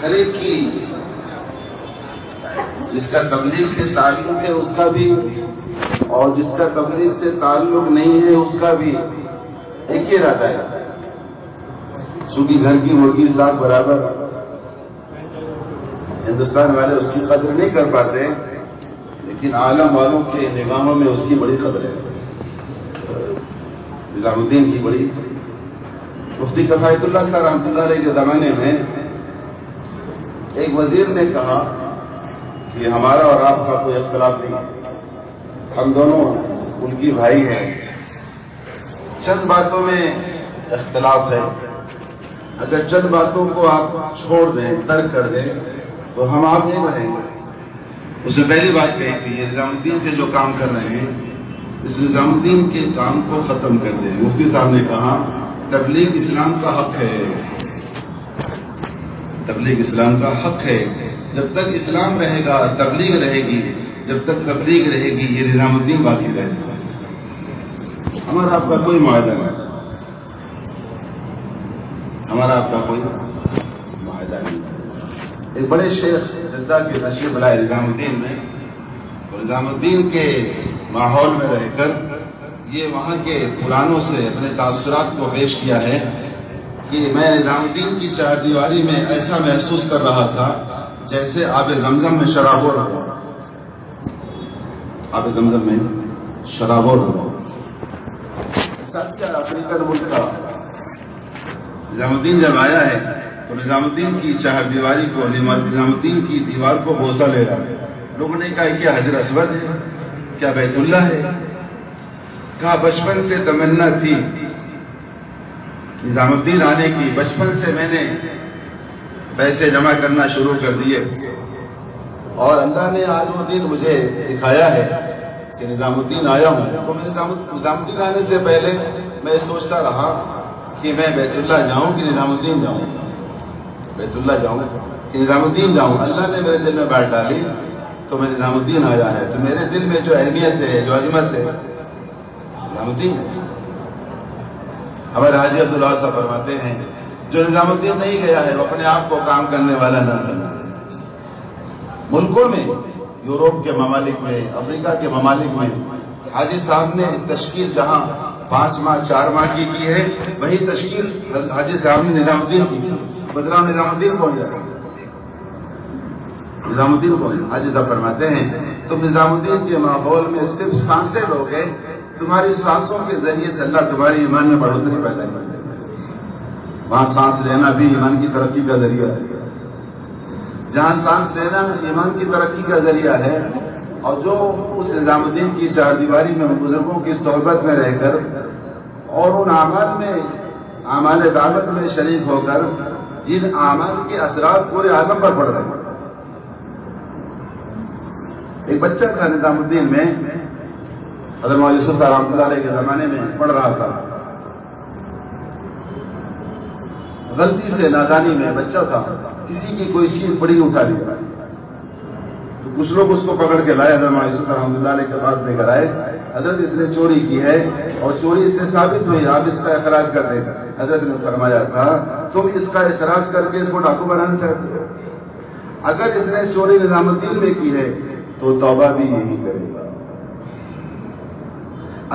ہر ایک کی جس کا تبلیغ سے تعلق ہے اس کا بھی اور جس کا تبلیغ سے تعلق نہیں ہے اس کا بھی ایک ہی رہتا ہے، چونکہ گھر کی مرغی ساتھ برابر۔ ہندوستان والے اس کی قدر نہیں کر پاتے، لیکن عالم والوں کے نگاہوں میں اس کی بڑی قدر ہے۔ نظام الدین کی بڑی۔ مفتی کفایت اللہ صاحب رحمۃ اللہ علیہ کے زمانے میں ایک وزیر نے کہا کہ ہمارا اور آپ کا کوئی اختلاف نہیں، ہم دونوں ملکی بھائی ہیں، چند باتوں میں اختلاف ہے، اگر چند باتوں کو آپ چھوڑ دیں، ترک کر دیں تو ہم آپ نہیں رہیں گے۔ اس نے پہلی بات کہی تھی یہ نظام الدین سے جو کام کر رہے ہیں اس نظام الدین کے کام کو ختم کر دیں۔ مفتی صاحب نے کہا تبلیغ اسلام کا حق ہے، تبلیغ اسلام کا حق ہے، جب تک اسلام رہے گا تبلیغ رہے گی، جب تک تبلیغ رہے گی یہ نظام الدین باقی رہے گا۔ ہمارا آپ کا کوئی معاہدہ نہیں، ہمارا آپ کا کوئی معاہدہ نہیں۔ ایک بڑے شیخ جدہ کے تشریف لائے نظام الدین میں، نظام الدین کے ماحول میں رہ کر یہ وہاں کے پرانوں سے اپنے تاثرات کو پیش کیا ہے کہ میں نظام الدین کی چار دیواری میں ایسا محسوس کر رہا تھا جیسے آب زمزم میں شراب ہو رہا، آب زمزم میں شراب ہو رہا۔ افریقن ملک کا نظام الدین جب آیا ہے تو نظام الدین کی چار دیواری کو، نظام الدین کی دیوار کو بوسہ لے رہا ہے۔ لوگوں نے کہا کیا حجر اسود ہے، کیا بیت اللہ ہے؟ کہا بچپن سے تمنا تھی نظام الدین آنے کی، بچپن سے میں نے پیسے جمع کرنا شروع کر دیے اور اللہ نے آج وہ دن مجھے دکھایا ہے کہ نظام الدین آیا ہوں۔ تو میں نظام الدین آنے سے پہلے میں سوچتا رہا کہ میں بیت اللہ جاؤں کہ نظام الدین جاؤں، بیت اللہ جاؤں کہ نظام الدین جاؤں۔ اللہ نے میرے دل میں بات ڈالی تو میں نظام الدین آیا ہے، تو میرے دل میں جو اہمیت ہے، جو عظمت ہے، نظام الدین۔ ہمارے حاجی عبداللہ صاحب فرماتے ہیں جو نظام الدین نہیں گیا ہے وہ اپنے آپ کو کام کرنے والا نہ سمجھے۔ ملکوں میں، یوروپ کے ممالک میں، افریقہ کے ممالک میں حاجی صاحب نے تشکیل جہاں 5 ماہ 4 ماہ کی ہے، وہی تشکیل حاجی صاحب نے نظام الدین کی، بدلاؤ نظام الدین کو جائے، نظام الدین کو۔ حاجی صاحب فرماتے ہیں تم نظام الدین کے ماحول میں صرف سانسیں لوگے، تمہاری سانسوں کے ذریعے سے اللہ تمہاری ایمان میں بڑھوتری پیدا کرے گا۔ وہاں سانس لینا بھی ایمان کی ترقی کا ذریعہ ہے، جہاں سانس لینا ایمان کی ترقی کا ذریعہ ہے، اور جو اس نظام الدین کی چار دیواری میں بزرگوں کی صحبت میں رہ کر اور ان اعمال میں، اعمال دعوت میں شریک ہو کر جن اعمال کے اثرات پورے عالم پر پڑ رہے ہیں۔ ایک بچہ تھا نظام الدین میں، حضرت مولانا یوسف صاحب رحمۃ اللہ علیہ کے زمانے میں پڑھ رہا تھا، غلطی سے نادانی میں بچہ تھا کسی کی کوئی چیز بڑی اٹھا لیا، تو کچھ لوگ اس کو پکڑ کے لائے، حضرت مولانا یوسف صاحب رحمۃ اللہ علیہ کے پاس لے کر آئے، حضرت اس نے چوری کی ہے اور چوری اس سے ثابت ہوئی، آپ اس کا اخراج کر دیں۔ حضرت نے فرمایا تھا تم اس کا اخراج کر کے اس کو ڈاکو بنانا چاہتے ہو؟ اگر اس نے چوری نظام الدین میں کی ہے تو توبہ بھی یہی کرے گا،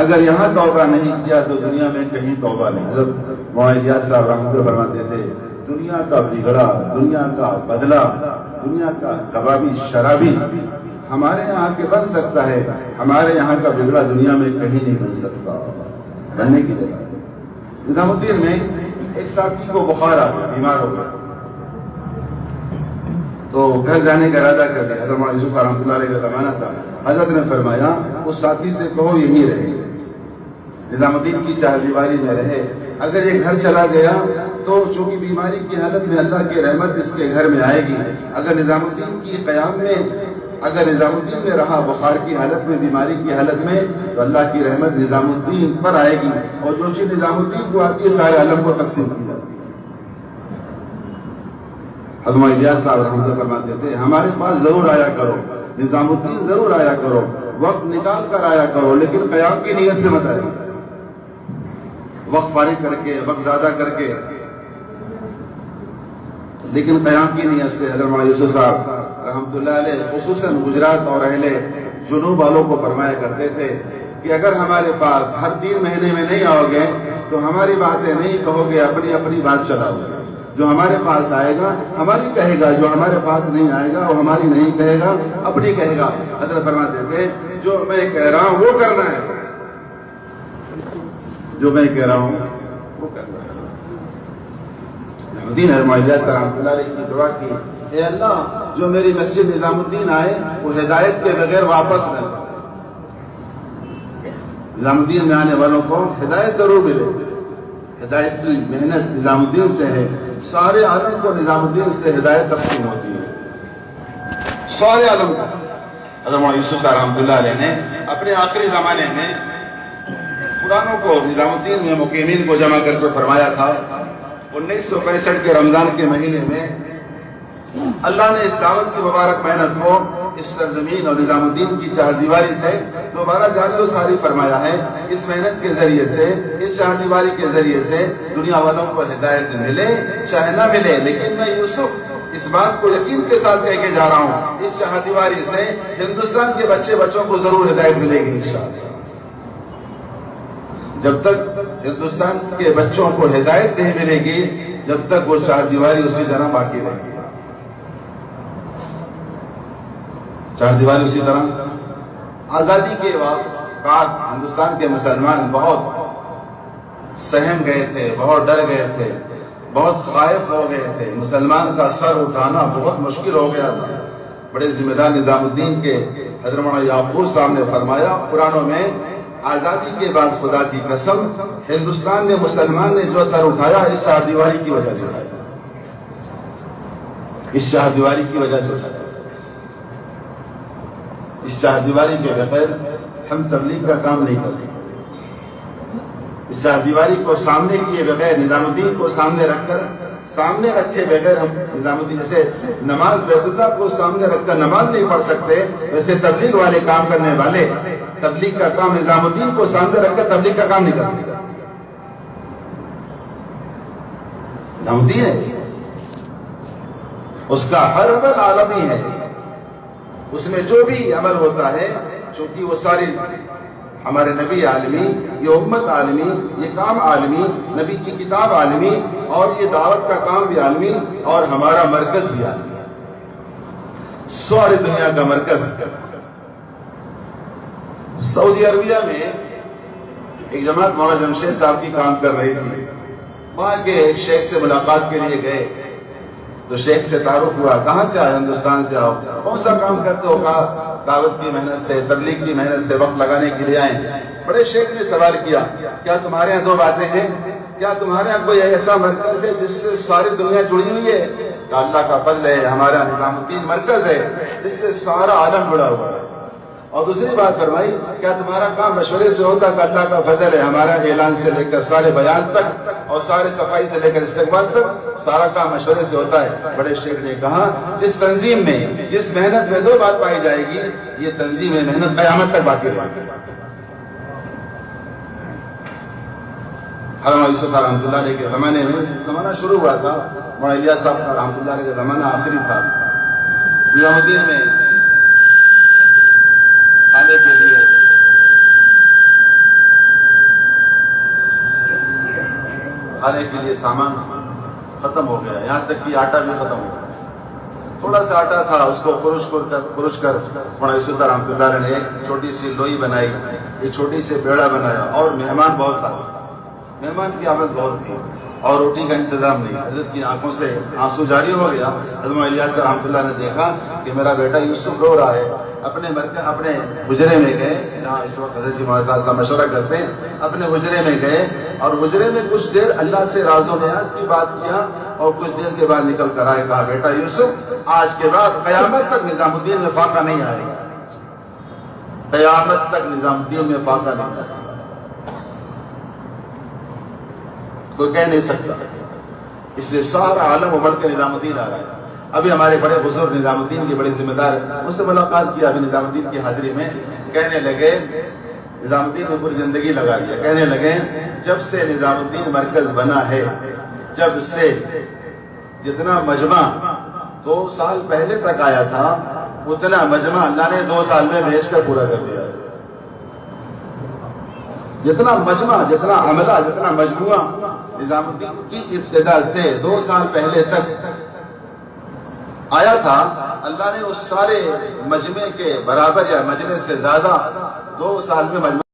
اگر یہاں توبہ نہیں کیا تو دنیا میں کہیں توبہ نہیں۔ حضرت مولانا الیاس صاحب رحمۃ اللہ فرماتے تھے دنیا کا بگڑا، دنیا کا بدلا، دنیا کا کبابی شرابی ہمارے یہاں کے بن سکتا ہے، ہمارے یہاں کا بگڑا دنیا میں کہیں نہیں بن سکتا، بننے کی جگہ۔ نظام الدین میں ایک ساتھی کو بخار آ گیا، بیمار ہو گیا، تو گھر جانے کا ارادہ کر دیا۔ حضرت مولانا یوسف رحمۃ اللہ علیہ کا زمانہ تھا، حضرت نے فرمایا اس ساتھی سے کہو یہی رہے، نظام الدین کی چار دیواری میں رہے، اگر یہ گھر چلا گیا تو چونکہ بیماری کی حالت میں اللہ کی رحمت اس کے گھر میں آئے گی، اگر نظام الدین کی قیام میں، اگر نظام الدین میں رہا بخار کی حالت میں، بیماری کی حالت میں، تو اللہ کی رحمت نظام الدین پر آئے گی، اور جو چیز نظام الدین کو آتی ہے سارے عالم کو تقسیم کی جاتی ہے۔ حضرت الیاس صاحب رحمۃ اللہ فرماتے تھے ہمارے پاس ضرور آیا کرو، نظام الدین ضرور آیا کرو، وقت نکال کر آیا کرو، لیکن قیام کی نیت سے مت آئے، وقت فارغ کر کے، وقت زیادہ کر کے۔ لیکن قیام کی نیت سے حضرت مولانا یوسف صاحب رحمۃ اللہ علیہ خصوصاً گجرات اور اہل جنوب والوں کو فرمایا کرتے تھے کہ اگر ہمارے پاس ہر 3 مہینے میں نہیں آؤ گے تو ہماری باتیں نہیں کہو گے، اپنی اپنی بات چلاؤ گے۔ جو ہمارے پاس آئے گا ہماری کہے گا، جو ہمارے پاس نہیں آئے گا وہ ہماری نہیں کہے گا، اپنی کہے گا۔ حضرت فرماتے تھے جو میں کہہ رہا ہوں وہ کرنا ہے، جو میں کہہ رہا ہوں وہ کرنا ہے۔ نظام الدین رحمۃ اللہ علیہ کی دعا کی، اے اللہ جو میری مسجد نظام الدین آئے وہ ہدایت کے بغیر واپس نہ جائے۔ نظام الدین میں آنے والوں کو ہدایت ضرور ملے، ہدایت کی محنت نظام الدین سے ہے۔ سارے عالم کو نظام الدین سے ہدایت تقسیم ہوتی ہے، سارے عالم کو۔ حضرت مولانا یوسف صاحب رحمۃ اللہ علیہ نے اپنے آخری زمانے میں پرانوں کو نظام الدین میں مقیمین کو جمع کر کے فرمایا تھا 1965 کے رمضان کے مہینے میں اللہ نے اس دعوت کی مبارک محنت کو اس سرزمین اور نظام الدین کی چار دیواری سے دوبارہ جاری و ساری فرمایا ہے۔ اس محنت کے ذریعے سے، اس چار دیواری کے ذریعے سے دنیا والوں کو ہدایت ملے چاہے نہ ملے، لیکن میں یوسف اس بات کو یقین کے ساتھ کہہ کے جا رہا ہوں، اس چار دیواری سے ہندوستان کے بچوں کو ضرور ہدایت ملے گی انشاءاللہ۔ جب تک ہندوستان کے بچوں کو ہدایت نہیں ملے گی، جب تک وہ چار دیواری اسی طرح باقی رہے گی۔ چار دیواری اسی طرح۔ آزادی کے بعد ہندوستان کے مسلمان بہت سہم گئے تھے، بہت ڈر گئے تھے، بہت خائف ہو گئے تھے۔ مسلمان کا سر اٹھانا بہت مشکل ہو گیا تھا۔ بڑے ذمہ دار نظام الدین کے حضرت مولانا یعقوب صاحب نے فرمایا قرآنوں میں، آزادی کے بعد خدا کی قسم ہندوستان میں مسلمان نے جو سر اٹھایا اس چار دیواری کی وجہ سے اٹھایا، اس چار دیواری کی وجہ سے اٹھایا۔ اس چار دیواری کے بغیر ہم تبلیغ کا کام نہیں کر سکتے۔ اس چار دیواری کو سامنے کیے بغیر، نظام الدین کو سامنے رکھ کر، سامنے رکھے بغیر ہم نظام الدین جیسے نماز بیت اللہ کو سامنے رکھ کر نماز نہیں پڑھ سکتے، ویسے تبلیغ والے کام کرنے والے تبلیغ کا کام نظام الدین کو سامنے رکھ کر تبلیغ کا کام نہیں کر سکتے۔ نظام الدین ہے، اس کا ہر عمل عالمی ہے، اس میں جو بھی عمل ہوتا ہے، چونکہ وہ ساری ہمارے نبی عالمی، یہ امت عالمی، یہ کام عالمی، نبی کی کتاب عالمی، اور یہ دعوت کا کام بھی عالمی، اور ہمارا مرکز بھی عالمی ہے، ساری دنیا کا مرکز۔ سعودی عربیہ میں ایک جماعت مولانا جمشید صاحب کی کام کر رہی تھی، وہاں کے ایک شیخ سے ملاقات کے لیے گئے تو شیخ سے تعارف ہوا، کہاں سے آئے؟ ہندوستان سے آؤ۔ کون سا کام کرتے ہو؟ کہا دعوت کی محنت سے، تبلیغ کی محنت سے وقت لگانے کے لیے آئے۔ بڑے شیخ نے سوال کیا، کیا تمہارے یہاں دو باتیں ہیں؟ کیا تمہارے یہاں کوئی ایسا مرکز ہے جس سے ساری دنیا جڑی ہوئی ہے؟ کہا اللہ کا فضل ہے، ہمارا نظام الدین مرکز ہے جس سے سارا عالم جڑا ہوا ہے۔ اور دوسری بات فرمائی، کیا تمہارا کام مشورے سے ہوتا؟ کہ اللہ کا فضل ہے، ہمارا اعلان سے لے کر سارے بیان تک اور سارے صفائی سے لے کر استقبال تک سارا کام مشورے سے ہوتا ہے۔ بڑے شیخ نے کہا جس تنظیم میں، جس محنت میں دو بات پائی جائے گی، یہ تنظیم ہے محنت قیامت تک باقی رہے گی۔ حضرت یوسف رحمۃ اللہ علیہ کے زمانے میں زمانہ شروع ہوا تھا، مولانا الیاس صاحب کا رحمۃ اللہ علیہ کا زمانہ آخری تھا۔ نظام الدین میں کھانے کے لیے سامان ختم ہو گیا، یہاں تک کہ آٹا بھی ختم ہو گیا۔ تھوڑا سا آٹا تھا، اس کو خرش کر مولانا یوسف رحمۃ اللہ علیہ نے ایک چھوٹی سی لوئی بنائی، ایک چھوٹی سی بیڑا بنایا، اور مہمان بہت تھا، مہمان کی آمد بہت تھی اور روٹی کا انتظام نہیں۔ حضرت کی آنکھوں سے آنسو جاری ہو گیا۔ حضرت الیاس رحمۃ اللہ نے دیکھا کہ میرا بیٹا یوسف رو رہا ہے، اپنے حجرے میں گئے، جہاں اس وقت حضرت جی صاحب سے مشورہ کرتے ہیں، اپنے حجرے میں گئے اور حجرے میں کچھ دیر اللہ سے راز و نیاز کی بات کیا، اور کچھ دیر کے بعد نکل کر آئے، کہا بیٹا یوسف آج کے بعد قیامت تک نظام الدین میں فاقہ نہیں آئے گا، قیامت تک نظام الدین میں فاقہ نہیں آئے گا، کوئی کہہ نہیں سکتا۔ اس لیے سارا عالم ابھر کے نظام الدین آ رہا ہے۔ ابھی ہمارے بڑے بزرگ نظام الدین کے بڑے ذمہ دار، ان سے ملاقات کیا ابھی نظام الدین کی حاضری میں، کہنے لگے نظام الدین نے پوری زندگی لگا دیا، کہنے لگے جب سے نظام الدین مرکز بنا ہے، جب سے جتنا مجمع 2 سال پہلے تک آیا تھا اتنا مجمع اللہ نے 2 سال میں بھیج کر پورا کر دیا. جتنا مجمع، جتنا عملہ، جتنا مجموعہ نظام الدین کی ابتدا سے 2 سال پہلے تک آیا تھا، اللہ نے اس سارے مجمع کے برابر یا مجمع سے زیادہ 2 سال میں مجمع